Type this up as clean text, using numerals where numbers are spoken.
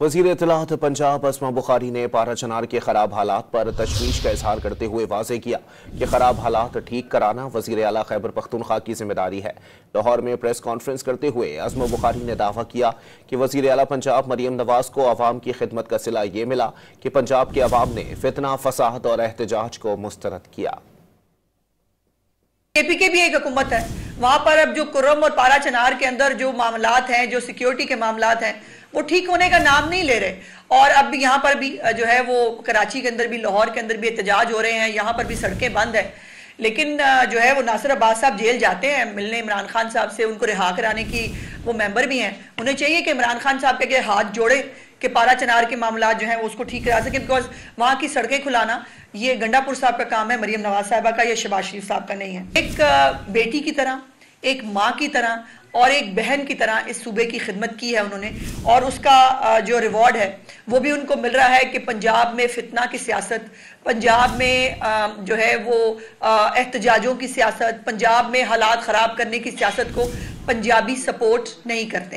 वज़ीर इत्तलात पंजाब अस्मा बुखारी ने पारा चनार के खराब हालात पर तशवीश का इजहार करते हुए वाज़ेह किया कि खराब हालात ठीक कराना वज़ीर आला खैबर पख्तूनख्वा की जिम्मेदारी है। लाहौर में प्रेस कॉन्फ्रेंस करते हुए अस्मा बुखारी ने दावा किया कि वज़ीर आला पंजाब मरियम नवाज को अवाम की खिदमत का सिला ये मिला कि पंजाब के अवाम ने फितना, फसाद और एहतजाज को मुस्तरद किया। केपीके भी एक हुकूमत है, वहां पर अब जो कुर्रम और पारा चनार के अंदर जो मामलात हैं, जो सिक्योरिटी के मामलात हैं, वो ठीक होने का नाम नहीं ले रहे। और अब यहाँ पर भी जो है वो कराची के अंदर भी, लाहौर के अंदर भी एहतजाज हो रहे हैं, यहाँ पर भी सड़कें बंद है। लेकिन जो है वो नासिर अब्बास साहब जेल जाते हैं मिलने इमरान खान साहब से, उनको रिहा कराने की वो मेंबर भी हैं। उन्हें चाहिए कि इमरान खान साहब के हाथ जोड़े कि पारा चनार के मामला जो हैं वो उसको ठीक करा सके, बिकॉज वहाँ की सड़कें खुलाना ये गंडापुर साहब का काम है, मरियम नवाज साहबा का या शहबाज शरीफ साहब का नहीं है। एक बेटी की तरह, एक माँ की तरह और एक बहन की तरह इस सूबे की खिदमत की है उन्होंने, और उसका जो रिवॉर्ड है वो भी उनको मिल रहा है कि पंजाब में फितना की सियासत, पंजाब में जो है वो एहतजाजों की सियासत, पंजाब में हालात ख़राब करने की सियासत को पंजाबी सपोर्ट नहीं करते हैं।